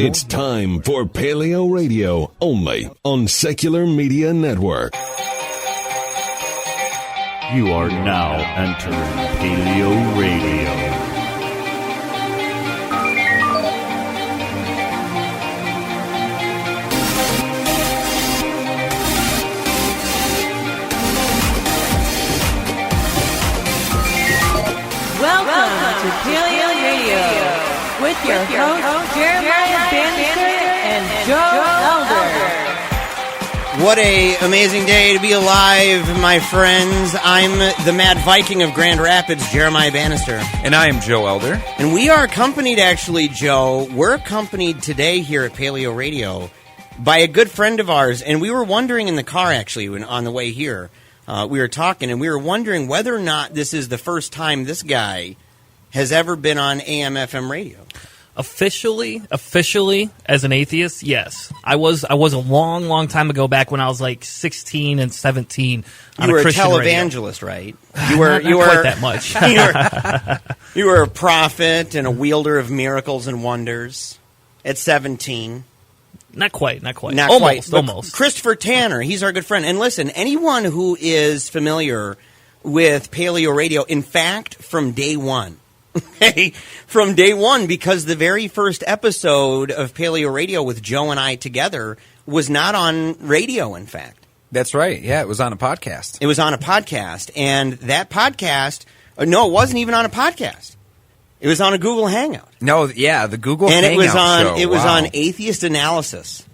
It's time for PaleoRadio, only on Secular Media Network. You are now entering PaleoRadio. Welcome to PaleoRadio with your hosts Jeremiah-bannister and Joe Elder. What a amazing day to be alive, my friends. I'm the Mad Viking of Grand Rapids, Jeremiah-bannister. And I am Joe Elder. And we are accompanied, actually, Joe, we're accompanied today here at PaleoRadio by a good friend of ours. And we were wondering in the car, actually, on the way here, we were talking, and we were wondering whether or not this is the first time this guy has ever been on AM/FM radio. Officially, as an atheist, yes. I was a long time ago, back when I was like 16 and 17. You were a televangelist, right? You were quite that much. you were a prophet and a wielder of miracles and wonders at 17. Not quite. Almost. Christopher Tanner, he's our good friend. And listen, anyone who is familiar with PaleoRadio, in fact, from day one, because the very first episode of PaleoRadio with Joe and I together was not on radio, in fact. That's right. Yeah, it was on a podcast. It was on a podcast. And that podcast, no, it wasn't even on a podcast. It was on a Google Hangout. No, yeah, the Google and Hangout it was on Atheist Analysis.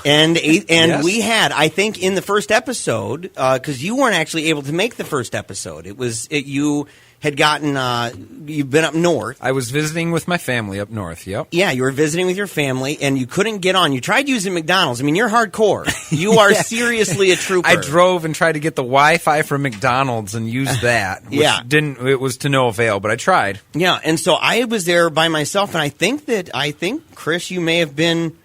And yes. We had, I think, in the first episode, because you weren't actually able to make the first episode. You had gotten, you've been up north. I was visiting with my family up north, yep. Yeah, you were visiting with your family, and you couldn't get on. You tried using McDonald's. I mean, you're hardcore. You are seriously a trooper. I drove and tried to get the Wi-Fi from McDonald's and used that. Which it was to no avail, but I tried. Yeah, and so I was there by myself, and I think, Chris, you may have been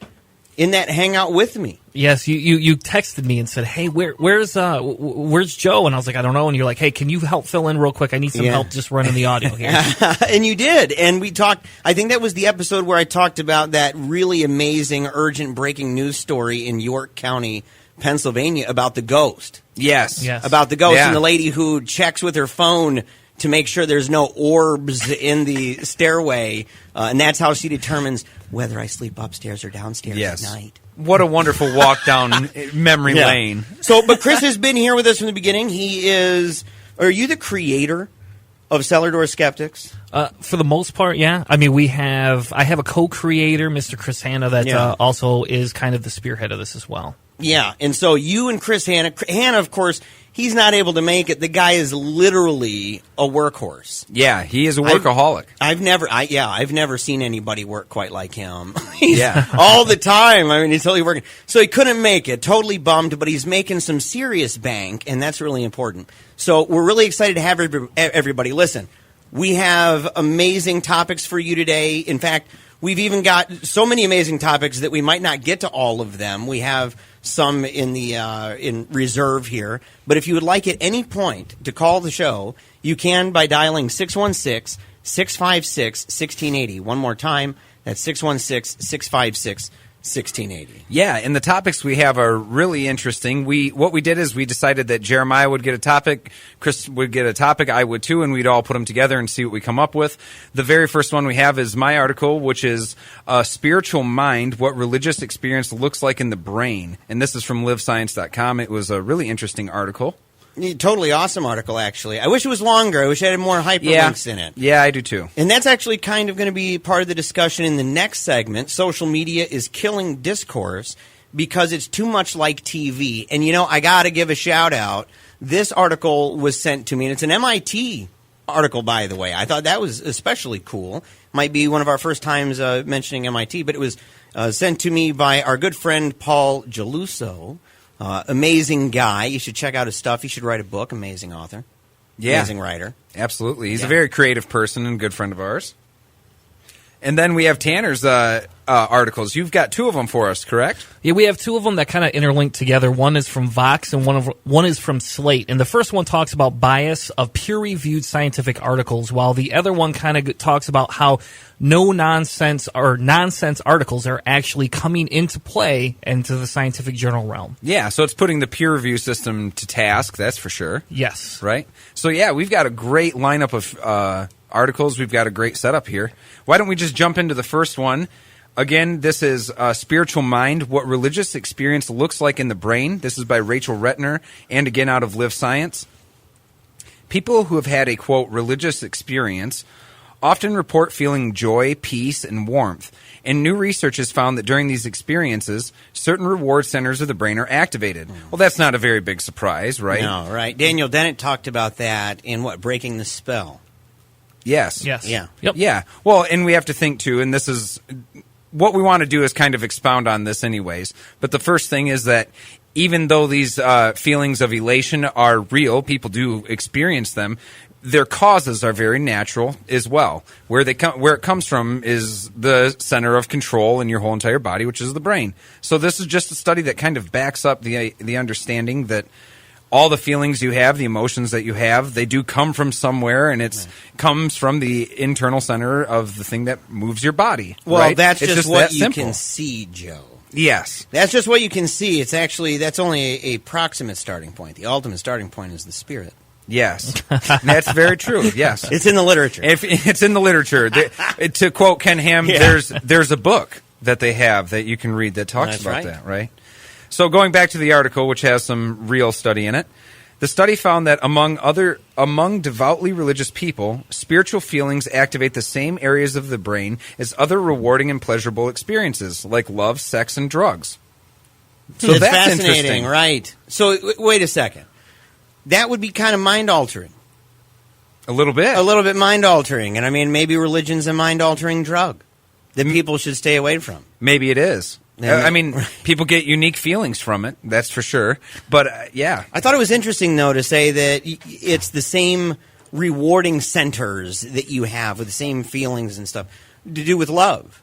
in that hangout with me. Yes, you texted me and said, "Hey, where's Joe?" And I was like, "I don't know." And you're like, "Hey, can you help fill in real quick? I need some help just running the audio here." And you did. And we talked. I think that was the episode where I talked about that really amazing, urgent breaking news story in York County, Pennsylvania, about the ghost. Yes. About the ghost and the lady who checks with her phone to make sure there's no orbs in the stairway, and that's how she determines whether I sleep upstairs or downstairs at night. What a wonderful walk down memory lane. So, but Chris has been here with us from the beginning. Are you the creator of cellar-door-skeptics? For the most part, yeah. I mean, I have a co-creator, Mr. Chris Hanna, that also is kind of the spearhead of this as well. Yeah, and so you and Chris Hanna, of course, he's not able to make it. The guy is literally a workhorse. Yeah, he is a workaholic. I've never seen anybody work quite like him. All the time. I mean, he's totally working. So he couldn't make it. Totally bummed, but he's making some serious bank, and that's really important. So we're really excited to have everybody. Listen, we have amazing topics for you today. In fact, we've even got so many amazing topics that we might not get to all of them. We have some in reserve here. But if you would like at any point to call the show, you can by dialing 616-656-1680. One more time, that's 616-656-1680. 1680. Yeah, and the topics we have are really interesting. What we did is we decided that Jeremiah would get a topic, Chris would get a topic, I would too, and we'd all put them together and see what we come up with. The very first one we have is my article, which is Spiritual Mind, What Religious Experience Looks Like in the Brain. And this is from livescience.com. It was a really interesting article. Totally awesome article, actually. I wish it was longer. I wish it had more hyperlinks in it. Yeah, I do too. And that's actually kind of going to be part of the discussion in the next segment. Social media is killing discourse because it's too much like TV. And, I got to give a shout out. This article was sent to me, and it's an MIT article, by the way. I thought that was especially cool. Might be one of our first times mentioning MIT, but it was sent to me by our good friend Paul Geluso. Amazing guy. You should check out his stuff. He should write a book. Amazing author. Yeah. Amazing writer. Absolutely. He's a very creative person and good friend of ours. And then we have Tanner's articles. You've got 2 of them for us, correct? Yeah, we have 2 of them that kind of interlink together. One is from Vox and one is from Slate. And the first one talks about bias of peer-reviewed scientific articles, while the other one kind of talks about how nonsense articles are actually coming into play into the scientific journal realm. Yeah, so it's putting the peer review system to task, that's for sure. Yes. Right? So, yeah, we've got a great lineup of articles. We've got a great setup here. Why don't we just jump into the first one? Again, this is Spiritual Mind, What Religious Experience Looks Like in the Brain. This is by Rachel Rettner, and again out of Live Science. People who have had a, quote, religious experience often report feeling joy, peace, and warmth. And new research has found that during these experiences, certain reward centers of the brain are activated. Well, that's not a very big surprise, right? No, right. Daniel Dennett talked about that in, Breaking the Spell. Yes. Yes. Yeah. Yep. Yeah. Well, and we have to think, too, and this is what we want to do is kind of expound on this anyways. But the first thing is that even though these feelings of elation are real, people do experience them, their causes are very natural as well. Where it comes from is the center of control in your whole entire body, which is the brain. So this is just a study that kind of backs up the understanding that all the feelings you have, the emotions that you have, they do come from somewhere, and it comes from the internal center of the thing that moves your body. Well, right? that's it's just what that you simple. can see, Joe. Yes. That's just what you can see. It's actually, that's only a proximate starting point. The ultimate starting point is the spirit. Yes. That's very true. Yes. It's in the literature. It's in the literature. To quote Ken Ham, there's a book that they have that you can read that talks That's about right. that, right? So going back to the article, which has some real study in it, the study found that among devoutly religious people, spiritual feelings activate the same areas of the brain as other rewarding and pleasurable experiences, like love, sex, and drugs. So it's that's fascinating, interesting. right? So wait a second. That would be kind of mind-altering. A little bit. A little bit mind-altering. And I mean, maybe religion's a mind-altering drug that people should stay away from. Maybe it is. Yeah. I mean, people get unique feelings from it, that's for sure. But, yeah. I thought it was interesting, though, to say that it's the same rewarding centers that you have with the same feelings and stuff to do with love.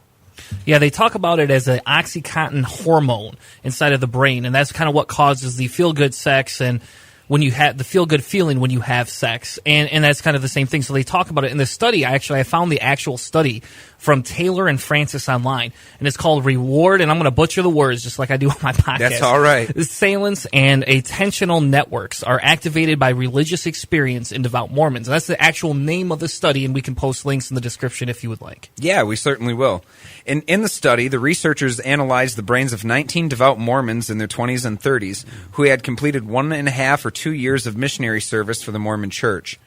Yeah, they talk about it as an oxytocin hormone inside of the brain, and that's kind of what causes the feel-good sex and when you have the feel-good feeling when you have sex. And that's kind of the same thing. So they talk about it in the study. I found the actual study from Taylor and Francis online, and it's called Reward, and I'm going to butcher the words just like I do on my podcast. That's all right. The salience and attentional networks are activated by religious experience in devout Mormons. And that's the actual name of the study, and we can post links in the description if you would like. Yeah, we certainly will. In the study, the researchers analyzed the brains of 19 devout Mormons in their 20s and 30s who had completed 1.5 or 2 years of missionary service for the Mormon Church.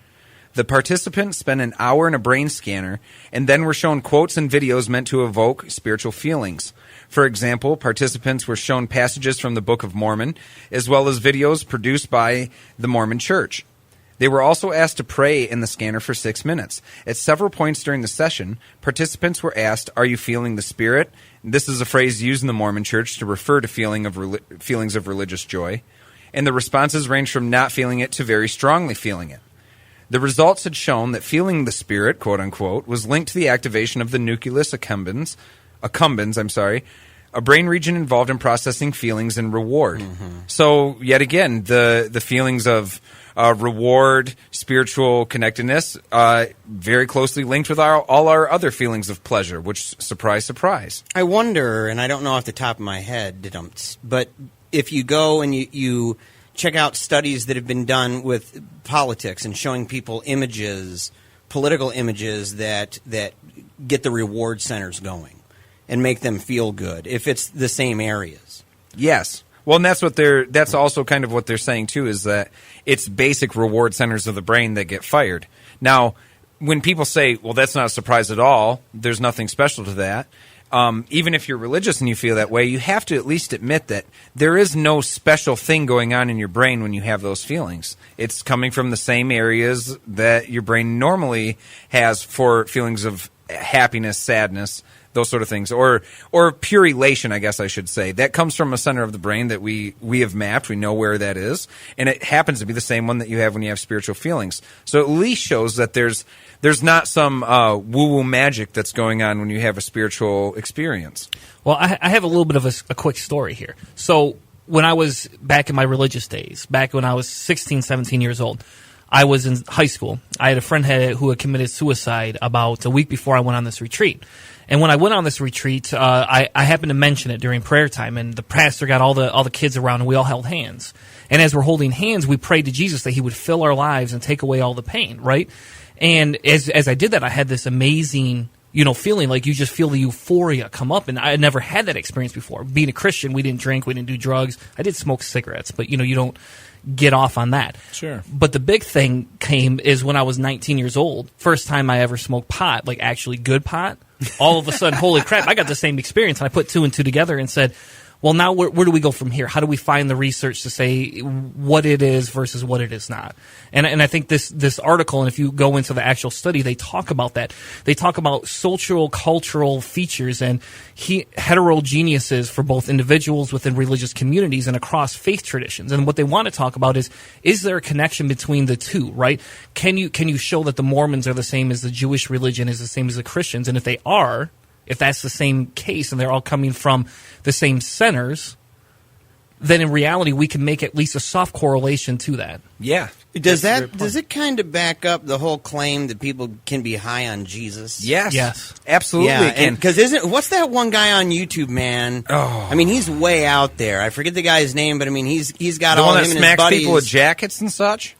The participants spent an hour in a brain scanner and then were shown quotes and videos meant to evoke spiritual feelings. For example, participants were shown passages from the Book of Mormon, as well as videos produced by the Mormon Church. They were also asked to pray in the scanner for 6 minutes. At several points during the session, participants were asked, "Are you feeling the Spirit?" This is a phrase used in the Mormon Church to refer to feelings of religious joy. And the responses ranged from not feeling it to very strongly feeling it. The results had shown that feeling the Spirit, quote-unquote, was linked to the activation of the nucleus accumbens, a brain region involved in processing feelings and reward. Mm-hmm. So, yet again, the feelings of reward, spiritual connectedness, very closely linked with all our other feelings of pleasure, which, surprise, surprise. I wonder, and I don't know off the top of my head, but if you go and you check out studies that have been done with politics and showing people images, political images that get the reward centers going and make them feel good, if it's the same areas. Yes. Well, and that's also kind of what they're saying too, is that it's basic reward centers of the brain that get fired. Now, when people say, well, that's not a surprise at all, there's nothing special to that. Even if you're religious and you feel that way, you have to at least admit that there is no special thing going on in your brain when you have those feelings. It's coming from the same areas that your brain normally has for feelings of happiness, sadness, those sort of things, or pure elation, I guess I should say. That comes from a center of the brain that we have mapped. We know where that is, and it happens to be the same one that you have when you have spiritual feelings. So at least shows that there's not some woo-woo magic that's going on when you have a spiritual experience. Well, I have a little bit of a quick story here. So when I was back in my religious days, back when I was 16, 17 years old, I was in high school. I had a friend who had committed suicide about a week before I went on this retreat. And when I went on this retreat, I happened to mention it during prayer time, and the pastor got all the kids around, and we all held hands. And as we're holding hands, we prayed to Jesus that he would fill our lives and take away all the pain, right? And as I did that, I had this amazing, feeling like you just feel the euphoria come up, and I had never had that experience before. Being a Christian, we didn't drink, we didn't do drugs. I did smoke cigarettes, but you don't get off on that. Sure. But the big thing came is when I was 19 years old, first time I ever smoked pot, like actually good pot. All of a sudden, holy crap, I got the same experience. And I put two and two together and said, well, now where do we go from here? How do we find the research to say what it is versus what it is not? And I think this article, and if you go into the actual study, they talk about that. They talk about social, cultural features and heterogeneises for both individuals within religious communities and across faith traditions. And what they want to talk about is there a connection between the two, right? Can you show that the Mormons are the same as the Jewish religion, is the same as the Christians? And if they are, if that's the same case and they're all coming from the same centers, then in reality we can make at least a soft correlation to that. Yeah. Does it kind of back up the whole claim that people can be high on Jesus? Yes. Absolutely. Yeah, because what's that one guy on YouTube, man? Oh. I mean, he's way out there. I forget the guy's name, but I mean, he's got the all one him that and his smacks buddies. people with jackets and such.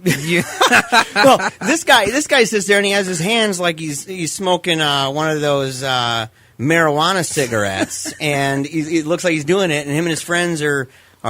Well, this guy sits there and he has his hands like he's smoking one of those marijuana cigarettes, and it looks like he's doing it. And him and his friends are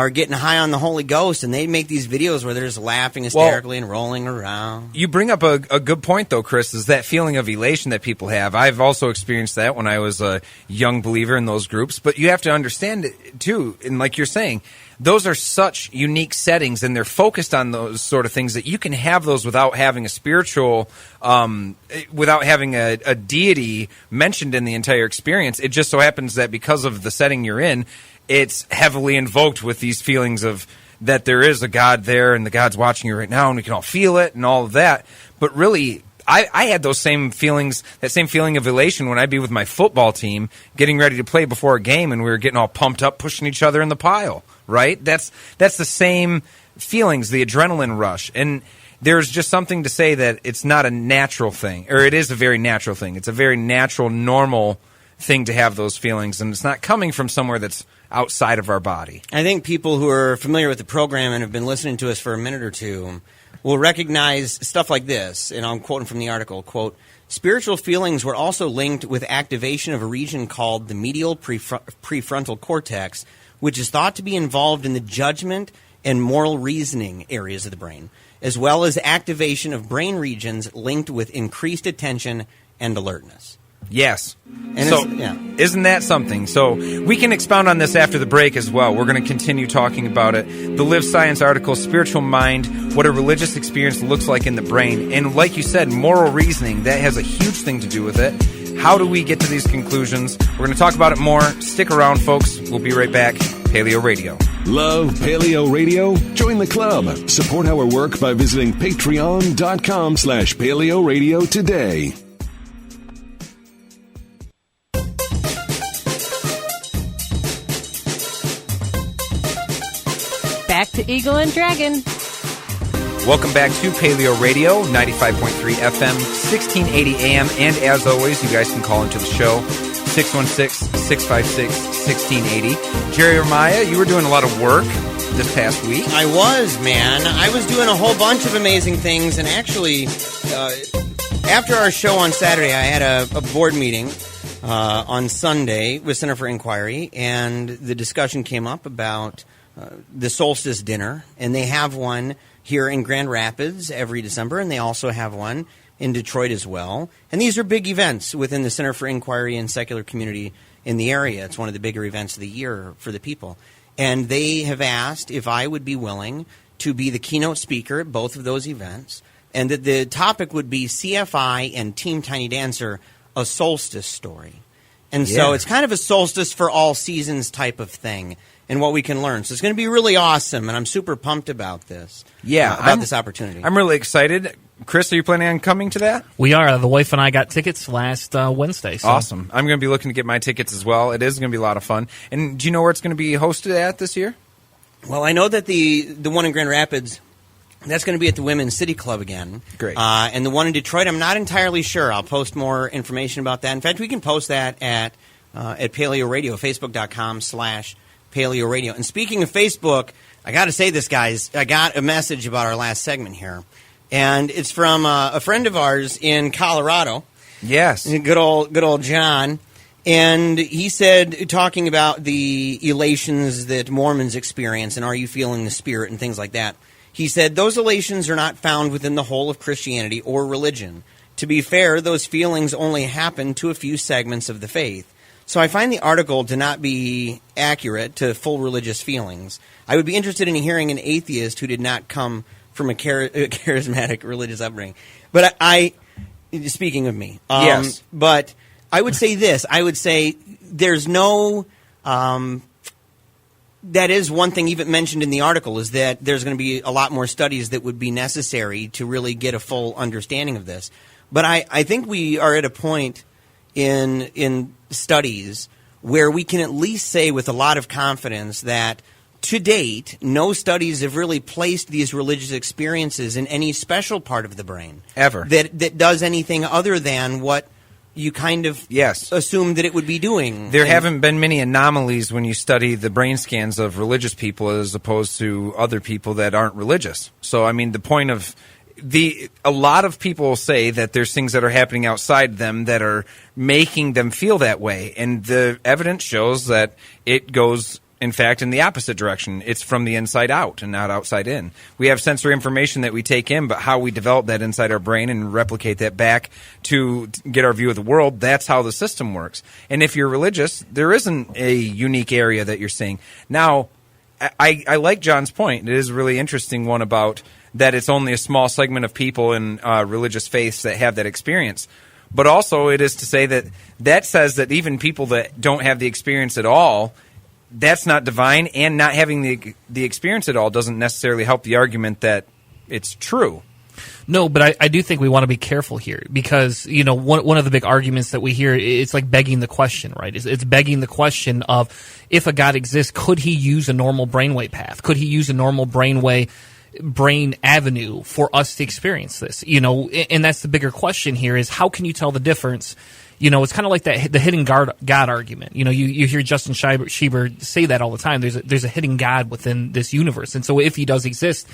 getting high on the Holy Ghost, and they make these videos where they're just laughing hysterically and rolling around. You bring up a good point, though, Chris, is that feeling of elation that people have. I've also experienced that when I was a young believer in those groups. But you have to understand it, too, and like you're saying, those are such unique settings, and they're focused on those sort of things that you can have those without having a spiritual, without having a deity mentioned in the entire experience. It just so happens that because of the setting you're in, it's heavily invoked with these feelings of that there is a God there, and the God's watching you right now, and we can all feel it and all of that. But really, I had those same feelings, that same feeling of elation when I'd be with my football team getting ready to play before a game, and we were getting all pumped up, pushing each other in the pile, right? That's the same feelings, the adrenaline rush. And there's just something to say that it's not a natural thing, or it is a very natural thing. It's a very natural, normal thing to have those feelings, and it's not coming from somewhere that's outside of our body. I think people who are familiar with the program and have been listening to us for a minute or two will recognize stuff like this, and I'm quoting from the article, quote, spiritual feelings were also linked with activation of a region called the medial prefrontal cortex, which is thought to be involved in the judgment and moral reasoning areas of the brain, as well as activation of brain regions linked with increased attention and alertness. Yes. And so, yeah. Isn't that something? So, we can expound on this after the break as well. We're going to continue talking about it. The Live Science article, Spiritual Mind, what a religious experience looks like in the brain. And like you said, moral reasoning, that has a huge thing to do with it. How do we get to these conclusions? We're going to talk about it more. Stick around, folks. We'll be right back. Paleo Radio. Love Paleo Radio? Join the club. Support our work by visiting patreon.com/Paleo Radio today. Back to Eagle and Dragon. Welcome back to Paleo Radio, 95.3 FM, 1680 AM, and as always, you guys can call into the show, 616-656-1680. Jeremiah, you were doing a lot of work this past week. I was, man. I was doing a whole bunch of amazing things, and actually, after our show on Saturday, I had a board meeting on Sunday with Center for Inquiry, and the discussion came up about the solstice dinner, and they have one here in Grand Rapids every December, and they also have one in Detroit as well. And these are big events within the Center for Inquiry and secular community in the area. It's one of the bigger events of the year for the people. And they have asked if I would be willing to be the keynote speaker at both of those events, and that the topic would be CFI and Team Tiny Dancer, a solstice story. And so it's kind of a solstice for all seasons type of thing and what we can learn. So it's going to be really awesome, and I'm super pumped about this. Yeah, this opportunity. I'm really excited. Chris, are you planning on coming to that? We are. The wife and I got tickets last Wednesday. So. Awesome. I'm going to be looking to get my tickets as well. It is going to be a lot of fun. And do you know where it's going to be hosted at this year? Well, I know that the one in Grand Rapids, that's going to be at the Women's City Club again. Great. And the one in Detroit, I'm not entirely sure. I'll post more information about that. In fact, we can post that at PaleoRadio, Facebook.com/PaleoRadio. And speaking of Facebook, I got to say this, guys. I got a message about our last segment here. And it's from a friend of ours in Colorado. Yes. Good old John. And he said, talking about the elations that Mormons experience and are you feeling the Spirit and things like that, he said, those elations are not found within the whole of Christianity or religion. To be fair, those feelings only happen to a few segments of the faith. So I find the article to not be accurate to full religious feelings. I would be interested in hearing an atheist who did not come from a charismatic religious upbringing. But speaking of me, yes. But I would say this. I would say there's no that is one thing even mentioned in the article is that there's going to be a lot more studies that would be necessary to really get a full understanding of this. But I think we are at a point in studies where we can at least say with a lot of confidence that to date, no studies have really placed these religious experiences in any special part of the brain. Ever. That does anything other than what you kind of assume that it would be doing. There haven't been many anomalies when you study the brain scans of religious people as opposed to other people that aren't religious. So, I mean, the point of a lot of people say that there's things that are happening outside them that are making them feel that way. And the evidence shows that it goes, in fact, in the opposite direction. It's from the inside out and not outside in. We have sensory information that we take in, but how we develop that inside our brain and replicate that back to get our view of the world, that's how the system works. And if you're religious, there isn't a unique area that you're seeing. Now, I like John's point. It is a really interesting one about that it's only a small segment of people in religious faiths that have that experience. But also it is to say that says that even people that don't have the experience at all, that's not divine, and not having the experience at all doesn't necessarily help the argument that it's true. No, but I do think we want to be careful here because, you know, one of the big arguments that we hear, it's like begging the question, right? It's begging the question of if a God exists, could he use a normal brainwave path? Could he use a normal brain avenue for us to experience this? You know, and that's the bigger question here is how can you tell the difference? You know, it's kind of like the hidden God argument. You know, you hear Justin Schieber say that all the time. There's a hidden God within this universe. And so if he does exist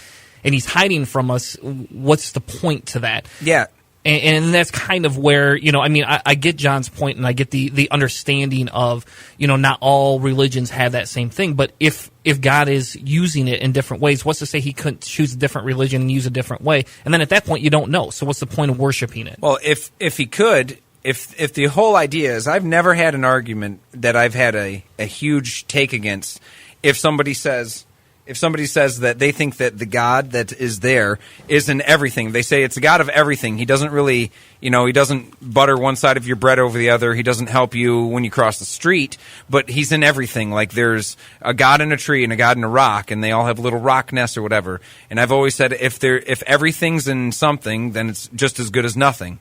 and he's hiding from us, what's the point to that? Yeah. And that's kind of where, you know, I mean, I get John's point and I get the understanding of, you know, not all religions have that same thing. But if God is using it in different ways, what's to say he couldn't choose a different religion and use a different way? And then at that point, you don't know. So what's the point of worshiping it? Well, if he could... If the whole idea is, I've never had an argument that I've had a huge take against. If somebody says that they think that the God that is there is in everything, they say it's a God of everything. He doesn't really, you know, he doesn't butter one side of your bread over the other. He doesn't help you when you cross the street, but he's in everything. Like there's a God in a tree and a God in a rock, and they all have little rock nests or whatever. And I've always said if everything's in something, then it's just as good as nothing.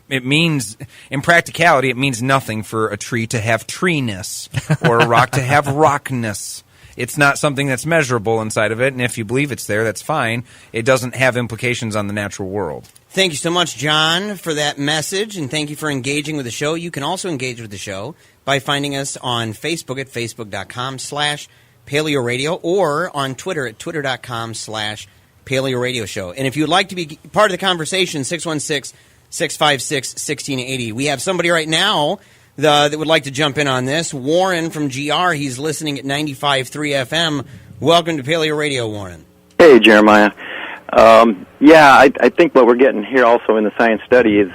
It means, in practicality, it means nothing for a tree to have treeness or a rock to have rockness. It's not something that's measurable inside of it, and if you believe it's there, that's fine. It doesn't have implications on the natural world. Thank you so much, John, for that message, and thank you for engaging with the show. You can also engage with the show by finding us on Facebook at facebook.com/PaleoRadio or on Twitter at twitter.com/PaleoRadio Show. And if you'd like to be part of the conversation, 616-656-1680. We have somebody right now that would like to jump in on this. Warren from GR. He's listening at 95.3 FM. Welcome to Paleo Radio, Warren. Hey, Jeremiah. I think what we're getting here also in the science study is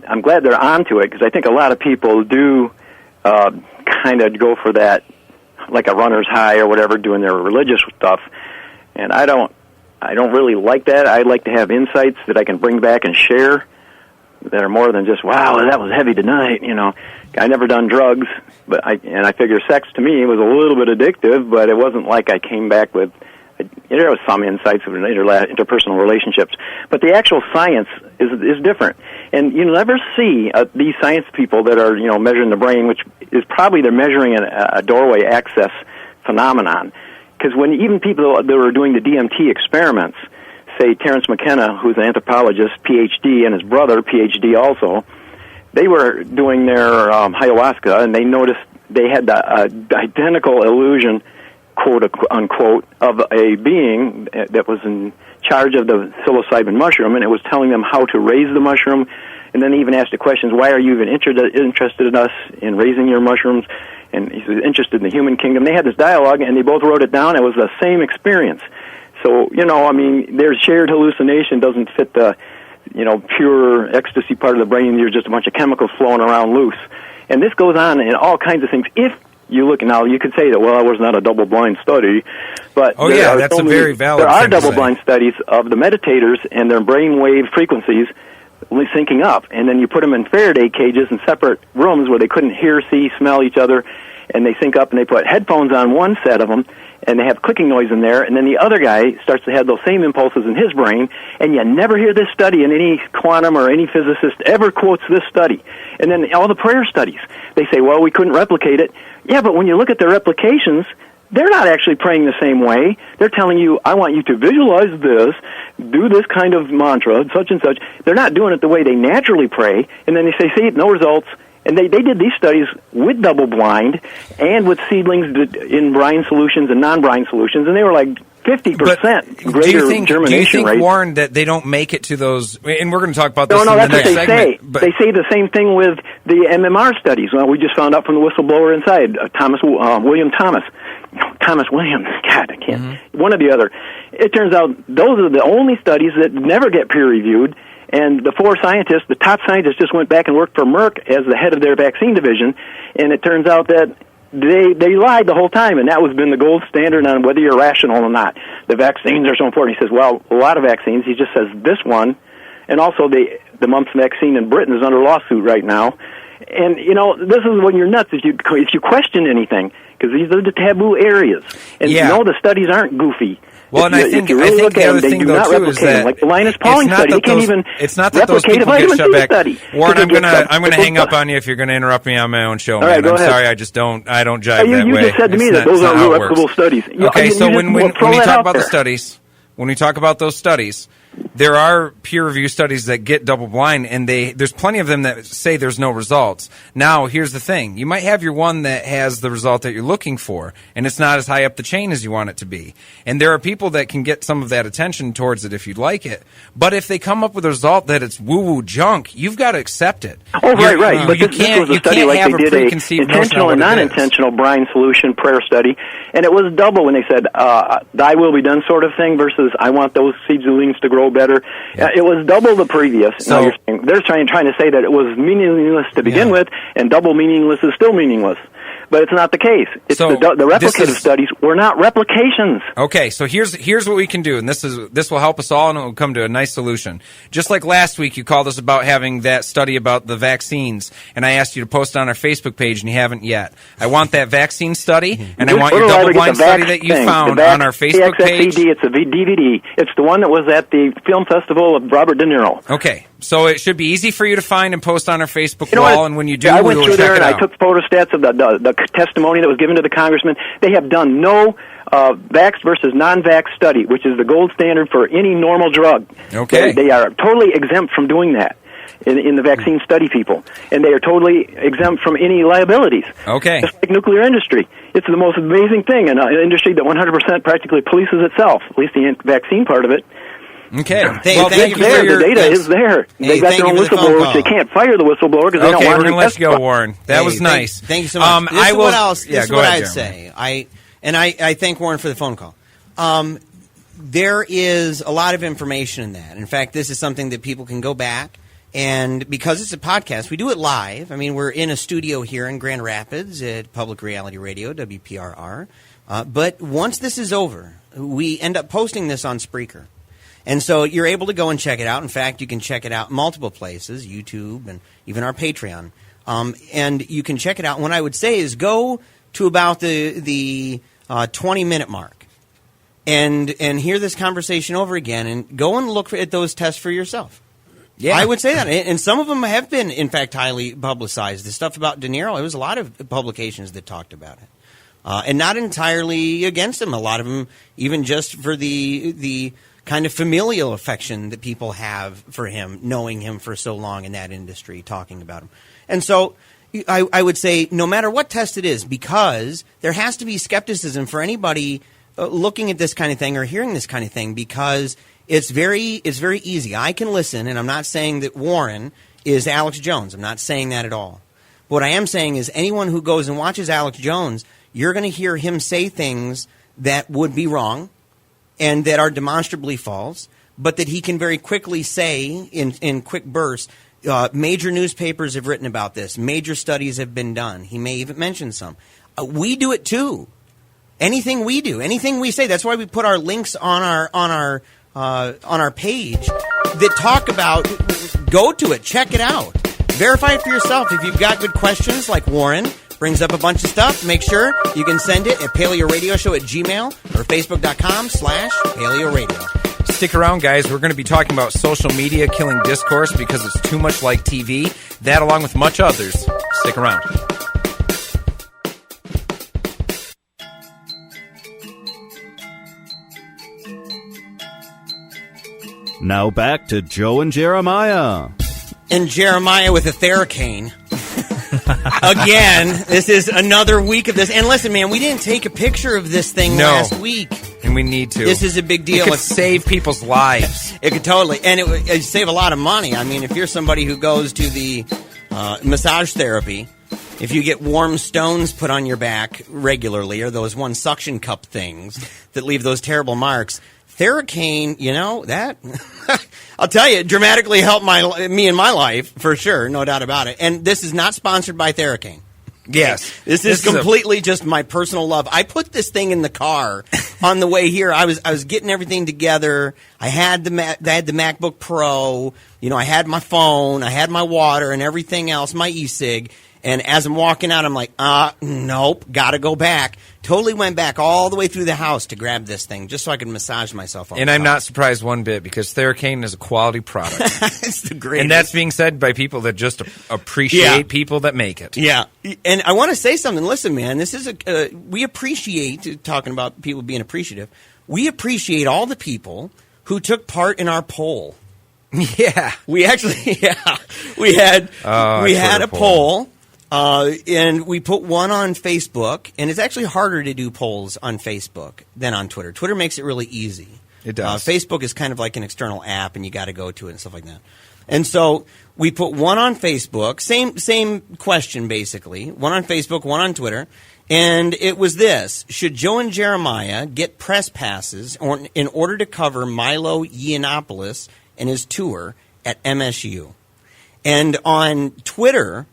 I'm glad they're onto it because I think a lot of people do kind of go for that, like a runner's high or whatever, doing their religious stuff. And I don't really like that. I like to have insights that I can bring back and share. that are more than just, wow, that was heavy tonight, you know. I never done drugs, but I figure sex to me was a little bit addictive, but it wasn't like I came back with, there was some insights of interpersonal relationships, but the actual science is different. And you never see these science people that are, you know, measuring the brain, which is probably they're measuring a doorway access phenomenon. Because when even people that were doing the DMT experiments, say Terence McKenna, who's an anthropologist, PhD, and his brother, PhD also, they were doing their ayahuasca, and they noticed they had the identical illusion, quote unquote, of a being that was in charge of the psilocybin mushroom, and it was telling them how to raise the mushroom. And then they even asked the questions, why are you even interested in us in raising your mushrooms? And he's interested in the human kingdom. They had this dialogue, and they both wrote it down. It was the same experience. So, you know, I mean, their shared hallucination doesn't fit the, you know, pure ecstasy part of the brain. You're just a bunch of chemicals flowing around loose. And this goes on in all kinds of things. If you look, now you could say that, well, it was not a double-blind study, but that's a very valid there are thing to say. double-blind studies of the meditators and their brain wave frequencies syncing up, and then you put them in Faraday cages in separate rooms where they couldn't hear, see, smell each other, and they sync up, and they put headphones on one set of them, and they have clicking noise in there, and then the other guy starts to have those same impulses in his brain, and you never hear this study, and any quantum or any physicist ever quotes this study. And then all the prayer studies, they say, well, we couldn't replicate it. Yeah, but when you look at their replications, they're not actually praying the same way. They're telling you, I want you to visualize this, do this kind of mantra, such and such. They're not doing it the way they naturally pray, and then they say, see, no results. And they did these studies with double-blind and with seedlings in brine solutions and non-brine solutions, and they were like 50% greater germination rate. Do you think, Warren, that they don't make it to those, and we're going to talk about this in the next segment. No, that's what they say. They say the same thing with the MMR studies. Well, we just found out from the whistleblower inside, William Thomas. Thomas Williams, God, I can't. Mm-hmm. One or the other. It turns out those are the only studies that never get peer-reviewed, and the four scientists, the top scientists, just went back and worked for Merck as the head of their vaccine division, and it turns out that they lied the whole time, and that was been the gold standard on whether you're rational or not. The vaccines are so important. He says, well, a lot of vaccines. He just says this one, and also the mumps vaccine in Britain is under lawsuit right now. And, you know, this is when you're nuts if you question anything, because these are the taboo areas. And, no, the studies aren't goofy. Well, and I think the other thing, though, too, is that like the Linus Pauling study, they can't even it's not that those people get shut back. Warren, I'm gonna hang up on you if you're gonna interrupt me on my own show, man. I'm sorry, I don't jive that way. You just said to me that those are reputable studies. Okay, so when we talk about the studies, when we talk about those studies, there are peer review studies that get double blind, and there's plenty of them that say there's no results. Now, here's the thing. You might have your one that has the result that you're looking for, and it's not as high up the chain as you want it to be. And there are people that can get some of that attention towards it if you'd like it. But if they come up with a result that it's woo-woo junk, you've got to accept it. Oh, right. But this was a study like they did a intentional and non-intentional brine solution prayer study, and it was double when they said, thy will be done sort of thing versus I want those seedlings to grow better. Yeah. It was double the previous. So, they're trying to say that it was meaningless to begin with, and double meaningless is still meaningless. But it's not the case. It's the replicative studies were not replications. Okay, so here's what we can do, and this will help us all, and it will come to a nice solution. Just like last week, you called us about having that study about the vaccines, and I asked you to post it on our Facebook page, and you haven't yet. I want that vaccine study, and I want your double-blind study that you found on our Facebook page. It's a DVD. It's the one that was at the film festival of Robert De Niro. Okay. So it should be easy for you to find and post on our Facebook wall, and when you do, I we went will through check there it and out. I took photostats of the testimony that was given to the congressman. They have done no vaxxed versus non-vaxxed study, which is the gold standard for any normal drug. Okay. They are totally exempt from doing that in the vaccine study people, and they are totally exempt from any liabilities. Okay. Just like nuclear industry. It's the most amazing thing, an industry that 100% practically polices itself, at least the vaccine part of it. Okay. The data is there. They got their own whistleblowers. They can't fire the whistleblower because they don't want we're going to let you go, Warren. That was nice. Thank you so much. This is what I'd say. I thank Warren for the phone call. There is a lot of information in that. In fact, this is something that people can go back, and because it's a podcast, we do it live. I mean, we're in a studio here in Grand Rapids at Public Reality Radio, WPRR. But once this is over, we end up posting this on Spreaker. And so you're able to go and check it out. In fact, you can check it out multiple places, YouTube and even our Patreon. And you can check it out. What I would say is go to about the 20-minute mark and hear this conversation over again and go and look at those tests for yourself. Yeah, I would say that. And some of them have been, in fact, highly publicized. The stuff about De Niro, it was a lot of publications that talked about it. And not entirely against him. A lot of them, even just for the kind of familial affection that people have for him, knowing him for so long in that industry, talking about him. And so I would say no matter what test it is, because there has to be skepticism for anybody looking at this kind of thing or hearing this kind of thing, because it's very easy. I can listen, and I'm not saying that Warren is Alex Jones. I'm not saying that at all. What I am saying is anyone who goes and watches Alex Jones, you're going to hear him say things that would be wrong and that are demonstrably false, but that he can very quickly say in quick bursts, major newspapers have written about this. Major studies have been done. He may even mention some. We do it too. Anything we do, anything we say. That's why we put our links on our page that talk about. Go to it, check it out, verify it for yourself. If you've got good questions, like Warren brings up a bunch of stuff, make sure you can send it at PaleoRadio@gmail or Facebook.com/PaleoRadio. Stick around, guys. We're going to be talking about social media killing discourse because it's too much like TV. That, along with much others. Stick around. Now back to Joe and Jeremiah. And Jeremiah with a Theracane. Again, this is another week of this. And listen, man, we didn't take a picture of this thing last week. And we need to. This is a big deal. It could save people's lives. It could totally. And it would save a lot of money. I mean, if you're somebody who goes to the massage therapy, if you get warm stones put on your back regularly, or those one suction cup things that leave those terrible marks, Theracane, that I'll tell you, it dramatically helped me in my life, for sure, no doubt about it. And this is not sponsored by Theracane. Yes. This is completely just my personal love. I put this thing in the car on the way here. I was getting everything together. I had the MacBook Pro. I had my phone. I had my water and everything else, my e-cig. And as I'm walking out, I'm like, nope, got to go back. Totally went back all the way through the house to grab this thing just so I could massage myself. And I'm not surprised one bit because Theracane is a quality product. It's the greatest. And that's being said by people that just appreciate people that make it. Yeah. And I want to say something. Listen, man, this is we appreciate, talking about people being appreciative, we appreciate all the people who took part in our poll. Yeah. We actually, we had a poll. And we put one on Facebook, and it's actually harder to do polls on Facebook than on Twitter. Twitter makes it really easy. It does. Facebook is kind of like an external app, and you got to go to it and stuff like that. And so we put one on Facebook, same question basically, one on Facebook, one on Twitter, and it was this: should Joe and Jeremiah get press passes in order to cover Milo Yiannopoulos and his tour at MSU? And on Twitter,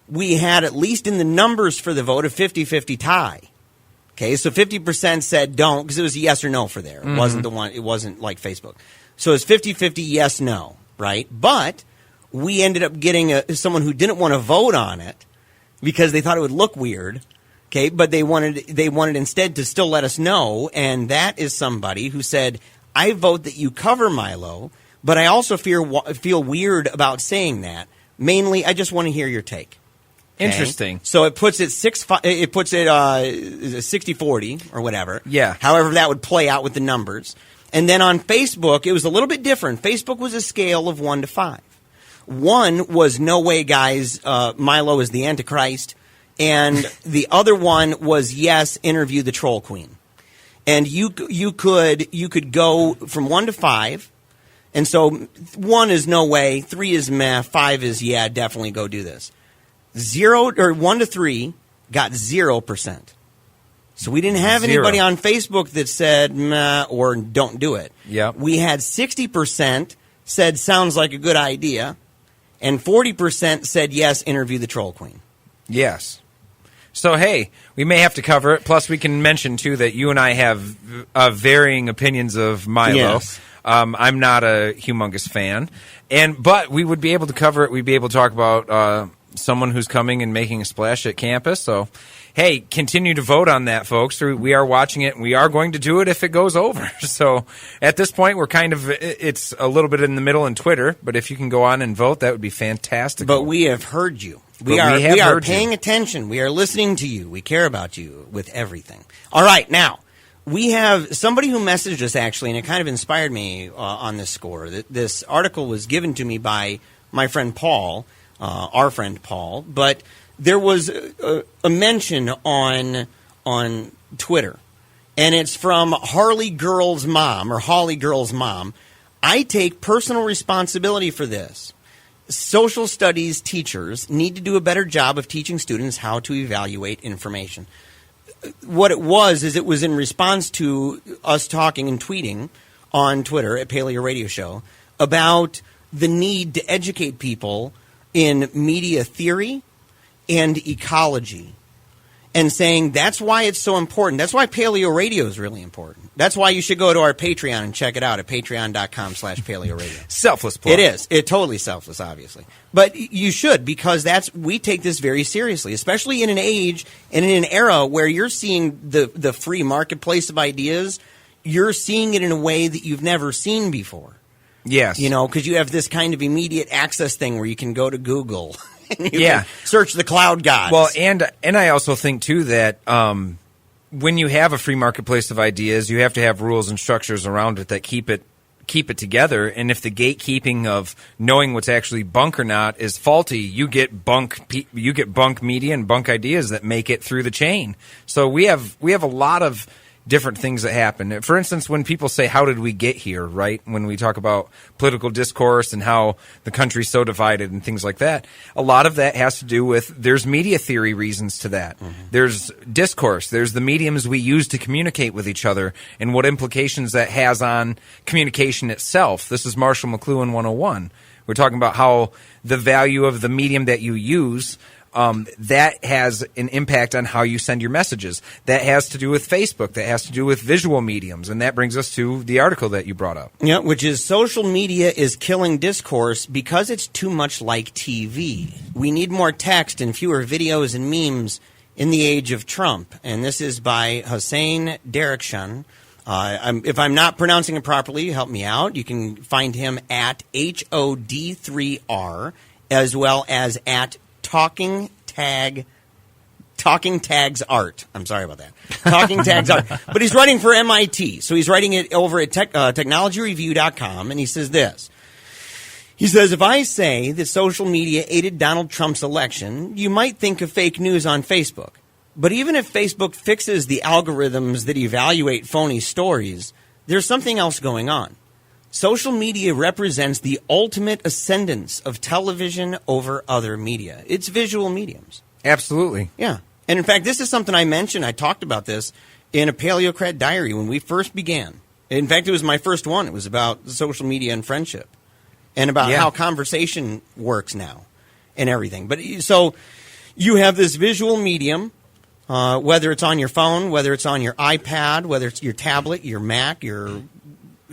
we had, at least in the numbers for the vote, a 50-50 tie. Okay, so 50% said don't, because it was a yes or no for there. It wasn't the one. It wasn't like Facebook. So it's 50-50 yes, no, right? But we ended up getting someone who didn't want to vote on it because they thought it would look weird. Okay, but they wanted instead to still let us know, and that is somebody who said, I vote that you cover Milo, but I also feel weird about saying that. Mainly, I just want to hear your take. Okay? Interesting. So it puts it 60-40 or whatever. Yeah. However that would play out with the numbers. And then on Facebook, it was a little bit different. Facebook was a scale of 1 to 5. 1 was no way, guys. Milo is the Antichrist, and the other one was yes. Interview the troll queen. And you could go from 1 to 5. And so 1 is no way, 3 is meh, 5 is yeah, definitely go do this. 1 to 3 got 0%. So we didn't have anybody on Facebook that said meh or don't do it. Yep. We had 60% said sounds like a good idea, and 40% said yes, interview the troll queen. Yes. So, hey, we may have to cover it. Plus, we can mention, too, that you and I have varying opinions of Milo. Yes. I'm not a humongous fan, but we would be able to cover it. We'd be able to talk about someone who's coming and making a splash at campus. So, hey, continue to vote on that, folks. We are watching it, and we are going to do it if it goes over. So at this point, it's a little bit in the middle in Twitter, but if you can go on and vote, that would be fantastic. But we have heard you. We are paying attention. We are listening to you. We care about you with everything. All right, now, we have somebody who messaged us, actually, and it kind of inspired me on this score. This article was given to me by my friend Paul, our friend Paul, but there was a mention on Twitter, and it's from Holly Girl's mom. I take personal responsibility for this. Social studies teachers need to do a better job of teaching students how to evaluate information. What it was in response to us talking and tweeting on Twitter at PaleoRadio Show about the need to educate people in media theory and ecology, and saying that's why it's so important. That's why Paleo Radio is really important. That's why you should go to our Patreon and check it out at patreon.com/PaleoRadio. Selfless plug. It is. It's totally selfless, obviously. But you should, because we take this very seriously, especially in an age and in an era where you're seeing the free marketplace of ideas. You're seeing it in a way that you've never seen before. Yes. Because you have this kind of immediate access thing where you can go to Google and you can search the cloud gods. Well, and I also think, too, that when you have a free marketplace of ideas, you have to have rules and structures around it that keep it together. And if the gatekeeping of knowing what's actually bunk or not is faulty, you get bunk media and bunk ideas that make it through the chain. So we have a lot of different things that happen. For instance, when people say, how did we get here, right? When we talk about political discourse and how the country's so divided and things like that, a lot of that has to do with, there's media theory reasons to that. Mm-hmm. There's discourse. There's the mediums we use to communicate with each other and what implications that has on communication itself. This is Marshall McLuhan 101. We're talking about how the value of the medium that you use that has an impact on how you send your messages. That has to do with Facebook. That has to do with visual mediums. And that brings us to the article that you brought up. Yeah, which is social media is killing discourse because it's too much like TV. We need more text and fewer videos and memes in the age of Trump. And this is by Hossein Derakhshan. If I'm not pronouncing it properly, help me out. You can find him at HOD3R as well as at Talking Tags Art. I'm sorry about that. Talking Tags Art. But he's writing for MIT. So he's writing it over at technologyreview.com. And he says this. He says, if I say that social media aided Donald Trump's election, you might think of fake news on Facebook. But even if Facebook fixes the algorithms that evaluate phony stories, there's something else going on. Social media represents the ultimate ascendance of television over other media. It's visual mediums. Absolutely. Yeah. And in fact, this is something I mentioned. I talked about this in a Paleocrat diary when we first began. In fact, it was my first one. It was about social media and friendship and about how conversation works now and everything. But so you have this visual medium, whether it's on your phone, whether it's on your iPad, whether it's your tablet, your Mac, your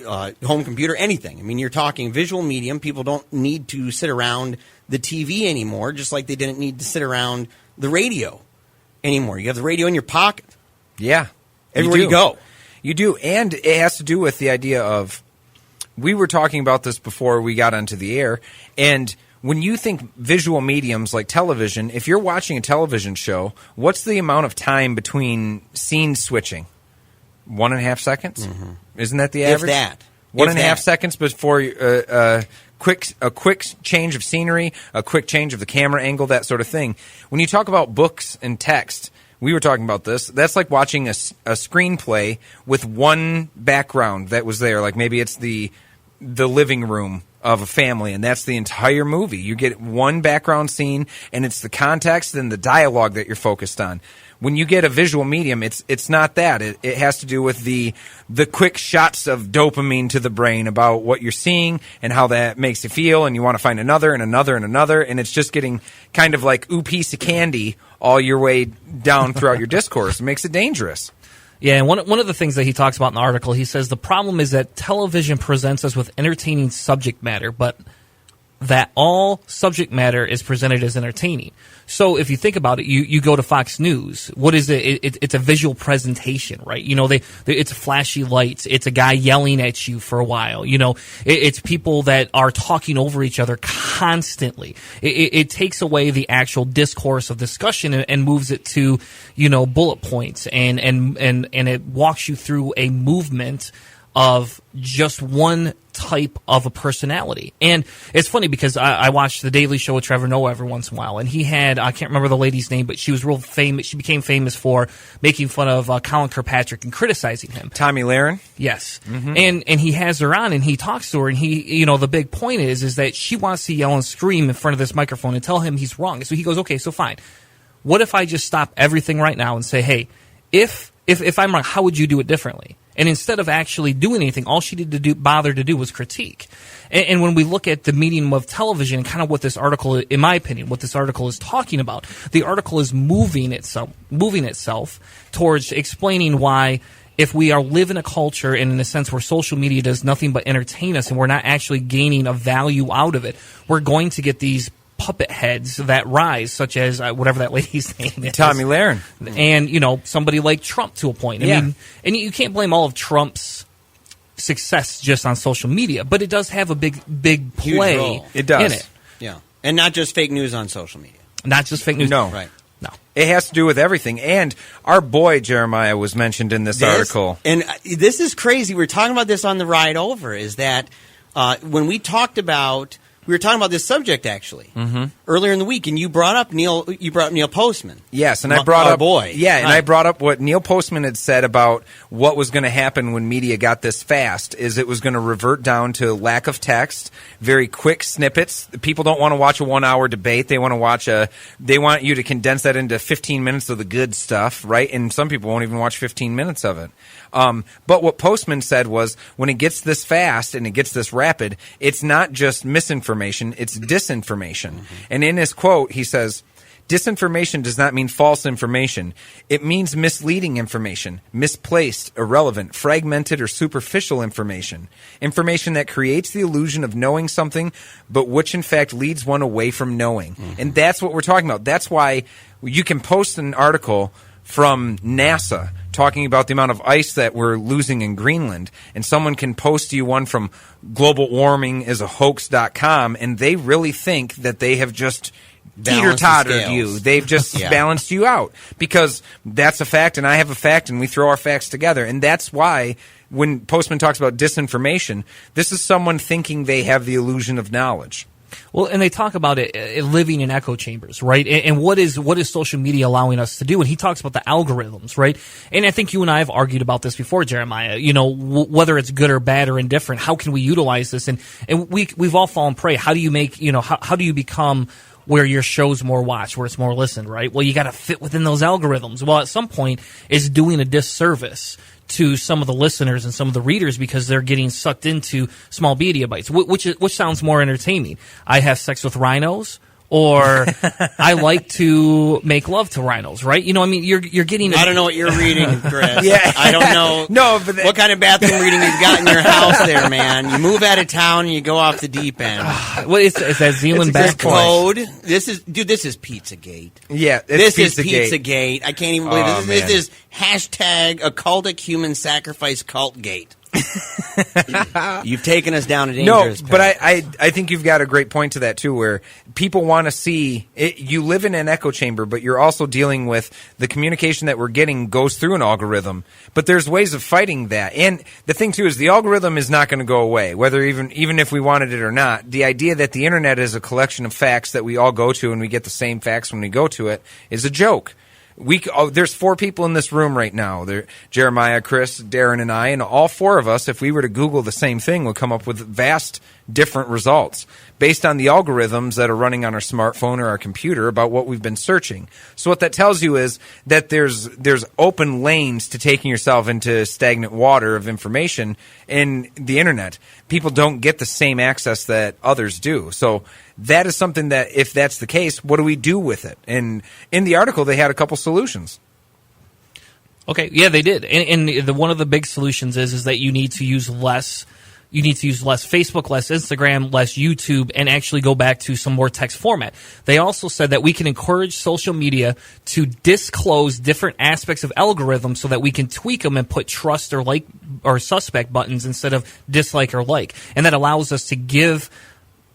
home computer, anything. I mean, you're talking visual medium. People don't need to sit around the TV anymore, just like they didn't need to sit around the radio anymore. You have the radio in your pocket. Yeah. Everywhere you go. You do. And it has to do with the idea of, we were talking about this before we got onto the air, and when you think visual mediums like television, if you're watching a television show, what's the amount of time between scene switching? 1.5 seconds? Mm-hmm. Isn't that the average? If that. 1.5 seconds before a quick change of scenery, a quick change of the camera angle, that sort of thing. When you talk about books and text, we were talking about this. That's like watching a screenplay with one background that was there. Like maybe it's the living room of a family, and that's the entire movie. You get one background scene, and it's the context and the dialogue that you're focused on. When you get a visual medium, it's not that. It has to do with the quick shots of dopamine to the brain about what you're seeing and how that makes you feel, and you want to find another and another and another, and it's just getting kind of like piece of candy all your way down throughout your discourse. It makes it dangerous. Yeah, and one of the things that he talks about in the article, he says the problem is that television presents us with entertaining subject matter, but that all subject matter is presented as entertaining. So if you think about it, you go to Fox News. What is it? It's a visual presentation, right? You know, it's flashy lights. It's a guy yelling at you for a while. You know, it's people that are talking over each other constantly. It takes away the actual discourse of discussion and moves it to, you know, bullet points and it walks you through a movement of just one type of a personality. And it's funny because I watched The Daily Show with Trevor Noah every once in a while, and he had, I can't remember the lady's name, but she was real famous. She became famous for making fun of Colin Kirkpatrick and criticizing him. Tommy Lahren? Yes. Mm-hmm. And he has her on, and he talks to her, and he, you know, the big point is that she wants to yell and scream in front of this microphone and tell him he's wrong. So he goes, okay, so fine. What if I just stop everything right now and say, hey, if I'm wrong, how would you do it differently? And instead of actually doing anything, all she did bother to do was critique. And when we look at the medium of television and kind of what this article, in my opinion, what this article is talking about, the article is moving itself towards explaining why, if we are live in a culture and in a sense where social media does nothing but entertain us and we're not actually gaining a value out of it, we're going to get these puppet heads that rise, such as whatever that lady's name is. Tommy Lahren. And, you know, somebody like Trump to a point. I mean, and you can't blame all of Trump's success just on social media, but it does have a big play it does. in it. Yeah. And not just fake news on social media. Not just fake news. No. Right. No. It has to do with everything. And our boy Jeremiah was mentioned in this article. And this is crazy. We were talking about this on the ride over, is that when we were talking about this subject actually earlier in the week, and you brought up Neil Postman. Yes, and I brought up boy. Yeah, and I brought up what Neil Postman had said about what was going to happen when media got this fast. Is it was going to revert down to lack of text, very quick snippets. People don't want to watch a 1-hour debate. They want to watch They want you to condense that into 15 minutes of the good stuff, right? And some people won't even watch 15 minutes of it. But what Postman said was, when it gets this fast and it gets this rapid, it's not just misinformation, it's disinformation. And in his quote, he says, disinformation does not mean false information. It means misleading information, misplaced, irrelevant, fragmented, or superficial information. Information that creates the illusion of knowing something, but which in fact leads one away from knowing. And that's what we're talking about. That's why you can post an article from NASA talking about the amount of ice that we're losing in Greenland, and someone can post you one from globalwarmingisahoax.com, and they really think that they have just teeter-tottered you. They've just balanced you out, because that's a fact and I have a fact, and we throw our facts together. And that's why when Postman talks about disinformation, this is someone thinking they have the illusion of knowledge. Well, and they talk about it living in echo chambers, right? And what is social media allowing us to do? And he talks about the algorithms, right? And I think you and I have argued about this before, Jeremiah. You know, whether it's good or bad or indifferent, how can we utilize this? And we've all fallen prey. How do you make, you know, how do you become where your show's more watched, where it's more listened, right? Well, you got to fit within those algorithms. Well, at some point, it's doing a disservice to some of the listeners and some of the readers, because they're getting sucked into small media bites, which sounds more entertaining. I have sex with rhinos, or I like to make love to rhinos, right? You know, I mean, you're getting. I don't know what you're reading, Chris. Yeah. I don't know. No, but what kind of bathroom reading you've got in your house there, man? You move out of town and you go off the deep end. Well, it's that Zealand This best code. This is Pizzagate. Yeah, this is is Pizzagate. I can't even believe this. This is hashtag occultic human sacrifice cult gate. You've taken us down a dangerous path. But I think you've got a great point to that too, where people want to see it. You live in an echo chamber, but you're also dealing with the communication that we're getting goes through an algorithm. But there's ways of fighting that. And the thing too is the algorithm is not going to go away, whether even if we wanted it or not. The idea that the internet is a collection of facts that we all go to and we get the same facts when we go to it is a joke. There's 4 people in this room right now. Jeremiah, Chris, Darren, and I, and all 4 of us, if we were to Google the same thing, would come up with vast different results based on the algorithms that are running on our smartphone or our computer about what we've been searching. So what that tells you is that there's open lanes to taking yourself into stagnant water of information in the internet. People don't get the same access that others do. So that is something that, if that's the case, what do we do with it? And in the article, they had a couple solutions. Okay, yeah, they did. And one of the big solutions is that you need to use less. You need to use less Facebook, less Instagram, less YouTube, and actually go back to some more text format. They also said that we can encourage social media to disclose different aspects of algorithms so that we can tweak them and put trust or like or suspect buttons instead of dislike or like. And that allows us to give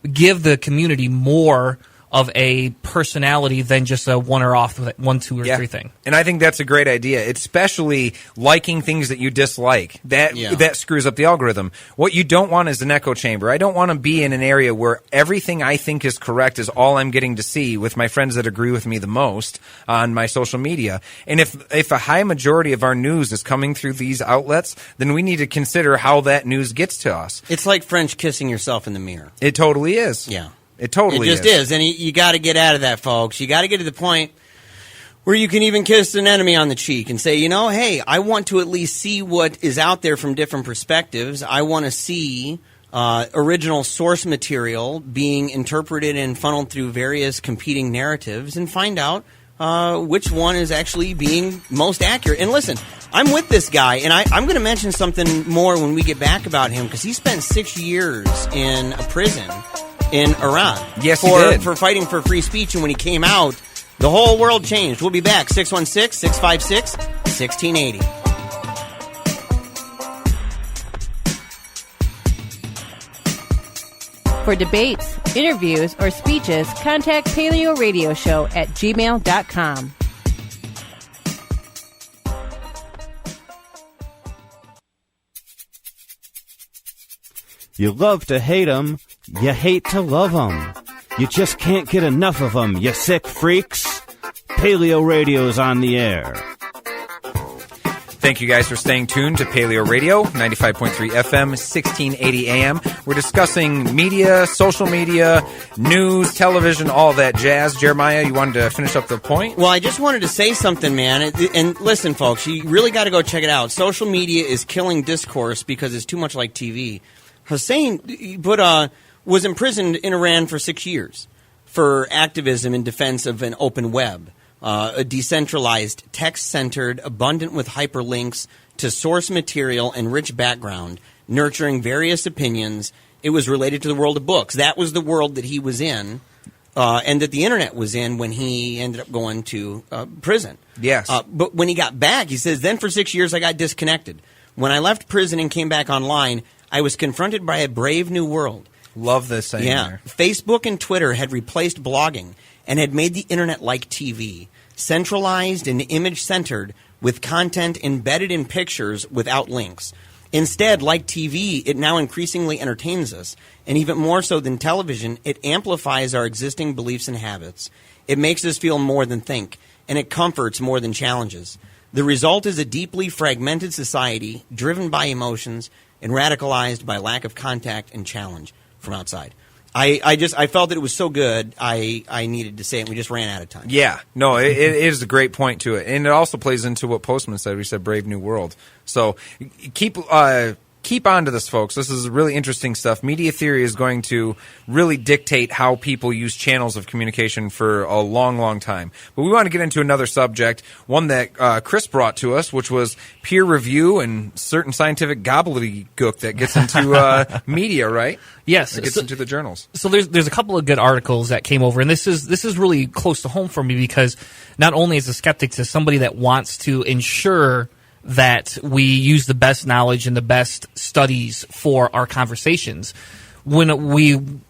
the community more of a personality than just a one or off, 1, 2, or 3 thing. And I think that's a great idea, especially liking things that you dislike. That screws up the algorithm. What you don't want is an echo chamber. I don't want to be in an area where everything I think is correct is all I'm getting to see with my friends that agree with me the most on my social media. And if a high majority of our news is coming through these outlets, then we need to consider how that news gets to us. It's like French kissing yourself in the mirror. It totally is. Yeah. It totally is. It just is. And you got to get out of that, folks. You got to get to the point where you can even kiss an enemy on the cheek and say, hey, I want to at least see what is out there from different perspectives. I want to see original source material being interpreted and funneled through various competing narratives and find out which one is actually being most accurate. And listen, I'm with this guy, and I'm going to mention something more when we get back about him, because he spent 6 years in a prison in Iran. Yes, he did. For fighting for free speech, and when he came out, the whole world changed. We'll be back, 616-656-1680. For debates, interviews, or speeches, contact PaleoRadio Show at gmail.com. You love to hate 'em, you hate to love 'em. You just can't get enough of 'em, you sick freaks. Paleo Radio's on the air. Thank you guys for staying tuned to Paleo Radio, 95.3 FM, 1680 AM. We're discussing media, social media, news, television, all that jazz. Jeremiah, you wanted to finish up the point? Well, I just wanted to say something, man. And listen, folks, you really got to go check it out. Social media is killing discourse because it's too much like TV. Hussein was imprisoned in Iran for 6 years for activism in defense of an open web. A decentralized, text-centered, abundant with hyperlinks to source material and rich background, nurturing various opinions. It was related to the world of books. That was the world that he was in, and that the internet was in when he ended up going to prison. Yes. But when he got back, he says, then for 6 years I got disconnected. When I left prison and came back online, I was confronted by a brave new world. Love this saying there. Facebook and Twitter had replaced blogging and had made the internet like TV, centralized and image-centered with content embedded in pictures without links. Instead, like TV, it now increasingly entertains us, and even more so than television, it amplifies our existing beliefs and habits. It makes us feel more than think, and it comforts more than challenges. The result is a deeply fragmented society driven by emotions and radicalized by lack of contact and challenge from outside. I felt that it was so good, I needed to say it, and we just ran out of time. Yeah. No, it is a great point to it. And it also plays into what Postman said. We said Brave New World. So keep on to this, folks. This is really interesting stuff. Media theory is going to really dictate how people use channels of communication for a long, long time. But we want to get into another subject, one that Chris brought to us, which was peer review and certain scientific gobbledygook that gets into media, right? Yes, it gets into the journals. So there's a couple of good articles that came over, and this is really close to home for me because not only as a skeptic, as somebody that wants to ensure that we use the best knowledge and the best studies for our conversations. When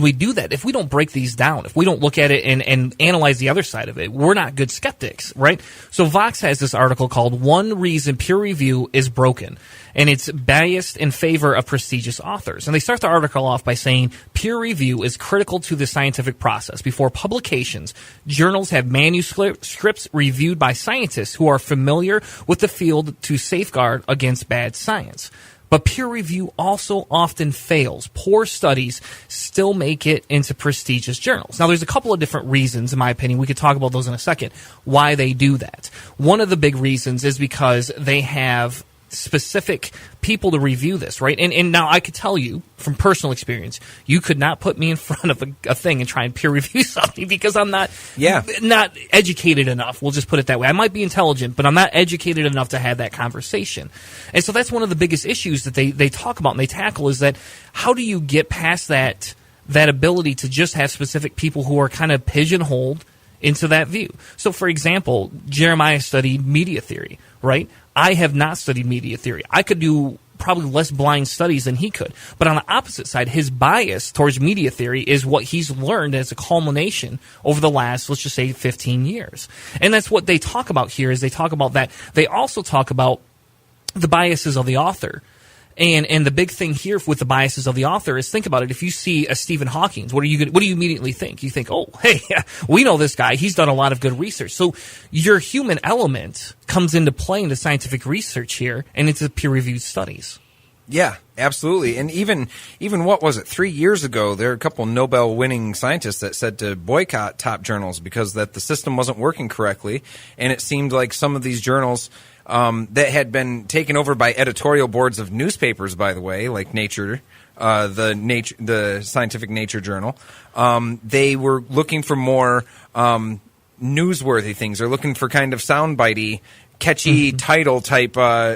we do that, if we don't break these down, if we don't look at it and analyze the other side of it, we're not good skeptics, right? So Vox has this article called One Reason Peer Review is Broken, and it's biased in favor of prestigious authors. And they start the article off by saying peer review is critical to the scientific process. Before publications, journals have manuscripts reviewed by scientists who are familiar with the field to safeguard against bad science. But peer review also often fails. Poor studies still make it into prestigious journals. Now, there's a couple of different reasons, in my opinion. We could talk about those in a second, why they do that. One of the big reasons is because they have specific people to review this, right? And now I could tell you from personal experience, you could not put me in front of a thing and try and peer review something because I'm not educated enough. We'll just put it that way. I might be intelligent, but I'm not educated enough to have that conversation. And so that's one of the biggest issues that they talk about and they tackle is that how do you get past that ability to just have specific people who are kind of pigeonholed into that view. So, for example, Jeremiah studied media theory, right? I have not studied media theory. I could do probably less blind studies than he could. But on the opposite side, his bias towards media theory is what he's learned as a culmination over the last, let's just say, 15 years. And that's what they talk about here is they talk about that. They also talk about the biases of the author. And the big thing here with the biases of the author is think about it. If you see a Stephen Hawking, what do you immediately think? You think, oh, hey, we know this guy. He's done a lot of good research. So your human element comes into play in the scientific research here, and it's peer-reviewed studies. Yeah, absolutely. And even what was it, 3 years ago, there were a couple Nobel-winning scientists that said to boycott top journals because that the system wasn't working correctly, and it seemed like some of these journals that had been taken over by editorial boards of newspapers, by the way, like Nature, the Scientific Nature Journal. They were looking for more newsworthy things. They're looking for kind of soundbitey, catchy title type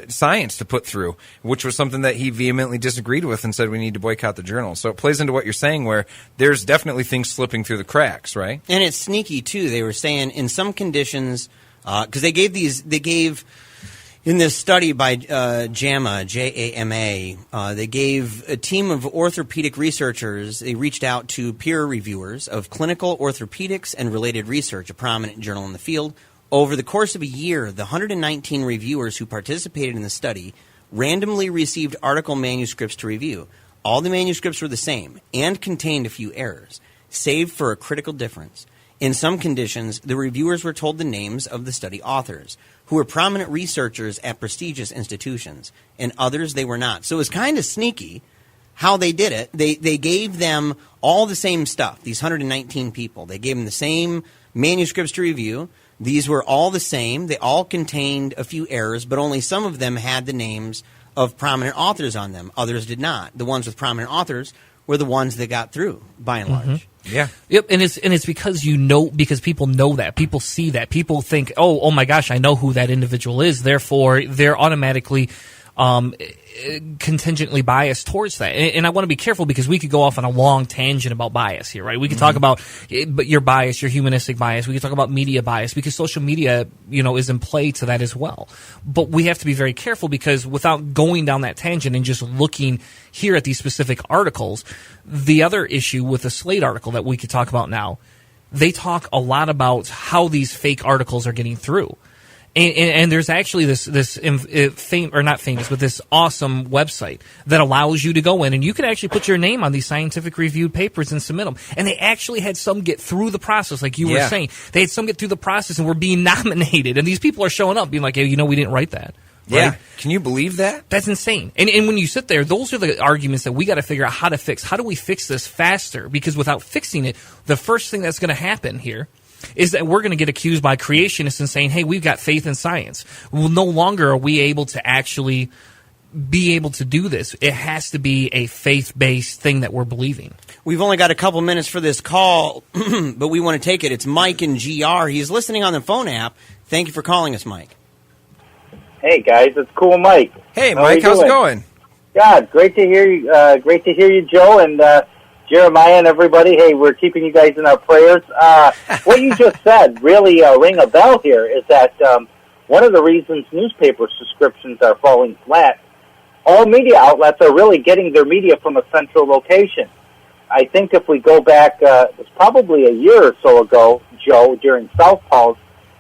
science to put through, which was something that he vehemently disagreed with and said we need to boycott the journal. So it plays into what you're saying, where there's definitely things slipping through the cracks, right? And it's sneaky too. They were saying in some conditions, because they gave. In this study by JAMA, J-A-M-A, they gave a team of orthopedic researchers, they reached out to peer reviewers of clinical orthopedics and related research, a prominent journal in the field. Over the course of a year, the 119 reviewers who participated in the study randomly received article manuscripts to review. All the manuscripts were the same and contained a few errors, save for a critical difference. In some conditions, the reviewers were told the names of the study authors, who were prominent researchers at prestigious institutions. In others, they were not. So it was kind of sneaky how they did it. They gave them all the same stuff, these 119 people. They gave them the same manuscripts to review. These were all the same. They all contained a few errors, but only some of them had the names of prominent authors on them. Others did not. The ones with prominent authors were the ones that got through, by and large. Yeah. Yep, and it's because because people know that. People see that. People think, oh my gosh, I know who that individual is. Therefore, they're automatically contingently biased towards that. And I want to be careful because we could go off on a long tangent about bias here, right? We could talk about your bias, your humanistic bias. We could talk about media bias because social media, is in play to that as well. But we have to be very careful because without going down that tangent and just looking here at these specific articles, the other issue with the Slate article that we could talk about now, they talk a lot about how these fake articles are getting through. And there's actually this not famous, but this awesome website that allows you to go in and you can actually put your name on these scientific reviewed papers and submit them. And they actually had some get through the process, like you were saying. They had some get through the process and were being nominated. And these people are showing up being like, hey, we didn't write that. Right? Yeah. Can you believe that? That's insane. And when you sit there, those are the arguments that we got to figure out how to fix. How do we fix this faster? Because without fixing it, the first thing that's going to happen here is that we're going to get accused by creationists and saying, hey, we've got faith in science. Well, no longer are we able to actually be able to do this. It has to be a faith-based thing that we're believing. We've only got a couple minutes for this call, but we want to take it. It's Mike in GR. He's listening on the phone app. Thank you for calling us, Mike. Hey, guys. It's Cool Mike. Hey, Mike. How's it going? God, great to hear you. Great to hear you, Joe, and Jeremiah and everybody. Hey, we're keeping you guys in our prayers. What you just said really ring a bell here is that one of the reasons newspaper subscriptions are falling flat, all media outlets are really getting their media from a central location. I think if we go back, it was probably a year or so ago, Joe, during Southpaws,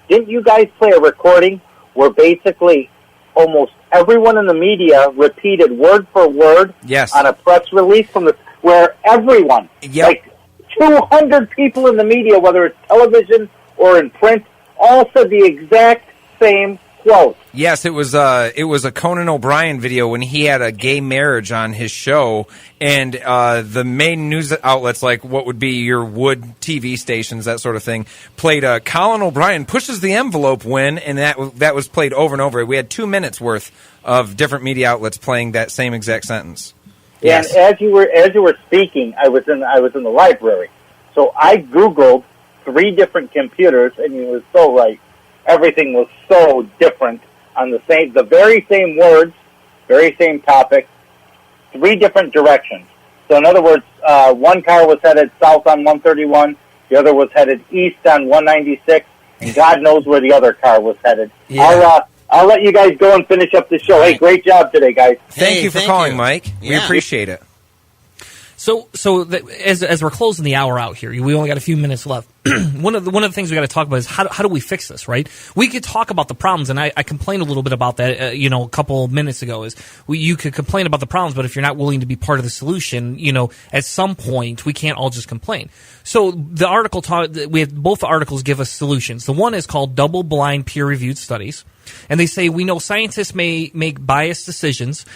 didn't you guys play a recording where basically almost everyone in the media repeated word for word on a press release where everyone, like 200 people in the media, whether it's television or in print, all said the exact same quote. Yes, it was a Conan O'Brien video when he had a gay marriage on his show, and the main news outlets, like what would be your Wood TV stations, that sort of thing, played Colin O'Brien pushes the envelope when, and that was played over and over. We had 2 minutes worth of different media outlets playing that same exact sentence. Yes. And as you were speaking, I was in the library, so I Googled 3 different computers, and you were so right. Everything was so different on the very same words, very same topic, 3 different directions. So in other words, one car was headed south on 131, the other was headed east on 196, and God knows where the other car was headed. Yeah. I'll let you guys go and finish up the show. Hey, great job today, guys. Thank you for calling, Mike. Yeah. We appreciate it. So as we're closing the hour out here, we only got a few minutes left. One of the things we got to talk about is how do we fix this, right? We could talk about the problems, and I complained a little bit about that, a couple minutes ago. You could complain about the problems, but if you're not willing to be part of the solution, at some point we can't all just complain. So the article we have both the articles give us solutions. The one is called double-blind peer-reviewed studies, and they say we know scientists may make biased decisions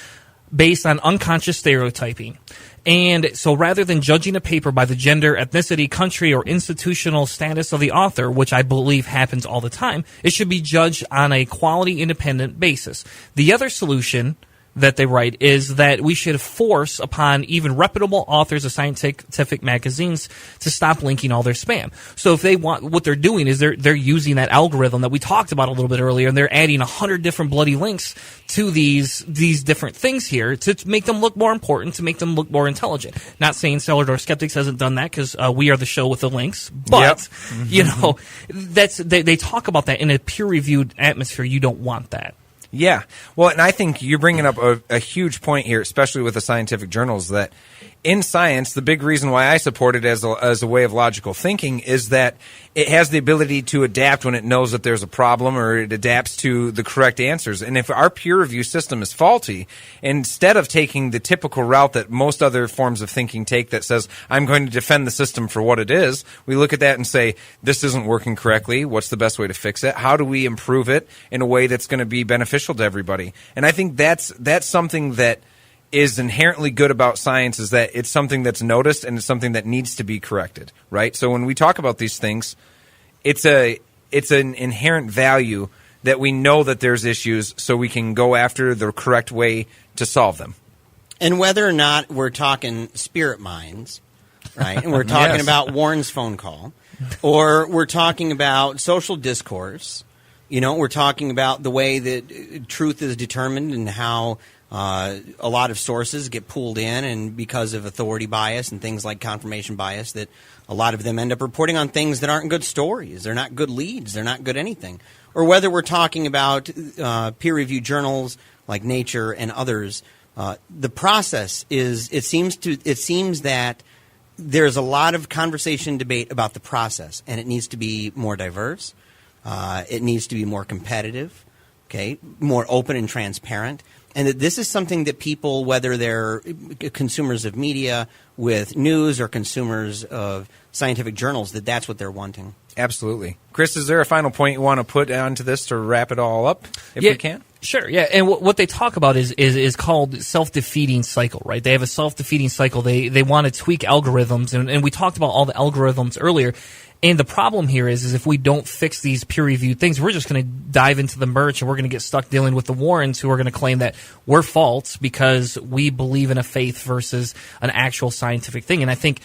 based on unconscious stereotyping. And so rather than judging a paper by the gender, ethnicity, country, or institutional status of the author, which I believe happens all the time, it should be judged on a quality independent basis. The other solution that they write is that we should force upon even reputable authors of scientific magazines to stop linking all their spam. So if they want, what they're doing is they're using that algorithm that we talked about a little bit earlier, and they're adding 100 different bloody links to these different things here to make them look more important, to make them look more intelligent. Not saying cellar-door-skeptics hasn't done that, because we are the show with the links, but they talk about that in a peer-reviewed atmosphere. You don't want that. Yeah. Well, and I think you're bringing up a huge point here, especially with the scientific journals, that in science, the big reason why I support it as a way of logical thinking is that it has the ability to adapt when it knows that there's a problem, or it adapts to the correct answers. And if our peer review system is faulty, instead of taking the typical route that most other forms of thinking take that says, I'm going to defend the system for what it is, we look at that and say, this isn't working correctly. What's the best way to fix it? How do we improve it in a way that's going to be beneficial to everybody? And I think that's something that is inherently good about science, is that it's something that's noticed and it's something that needs to be corrected, right? So when we talk about these things, it's an inherent value that we know that there's issues, so we can go after the correct way to solve them. And whether or not we're talking spirit minds, right, and we're talking about Warren's phone call, or we're talking about social discourse, we're talking about the way that truth is determined and how a lot of sources get pulled in, and because of authority bias and things like confirmation bias, that a lot of them end up reporting on things that aren't good stories. They're not good leads. They're not good anything. Or whether we're talking about peer-reviewed journals like Nature and others, the process is it seems that there's a lot of conversation, debate about the process, and it needs to be more diverse. It needs to be more competitive, more open and transparent. And that this is something that people, whether they're consumers of media with news or consumers of scientific journals, that's what they're wanting. Absolutely. Chris, is there a final point you want to put onto this to wrap it all up, if we can? Sure, yeah. And what they talk about is called self-defeating cycle, right? They have a self-defeating cycle. They want to tweak algorithms, and we talked about all the algorithms earlier. And the problem here is if we don't fix these peer-reviewed things, we're just going to dive into the merch, and we're going to get stuck dealing with the Warrens, who are going to claim that we're false because we believe in a faith versus an actual scientific thing. And I think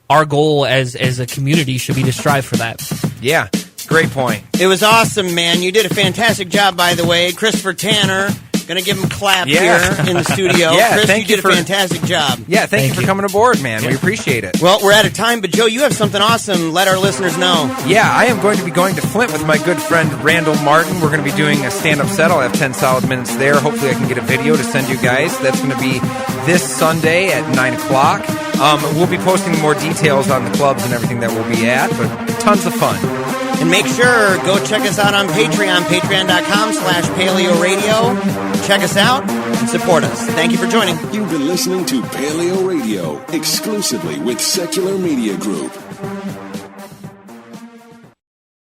our goal as a community should be to strive for that. Yeah, great point. It was awesome, man. You did a fantastic job, by the way. Christopher Tanner. Going to give him a clap here in the studio. Chris, you did a fantastic job. Yeah, thank you for coming aboard, man. Yeah. We appreciate it. Well, we're out of time, but Joe, you have something awesome. Let our listeners know. Yeah, I am going to be going to Flint with my good friend Randall Martin. We're going to be doing a stand-up set. I'll have 10 solid minutes there. Hopefully I can get a video to send you guys. That's going to be this Sunday at 9 o'clock. We'll be posting more details on the clubs and everything that we'll be at, but tons of fun. And make sure, go check us out on Patreon, patreon.com/PaleoRadio. Check us out and support us. Thank you for joining. You've been listening to Paleo Radio, exclusively with Secular Media Group.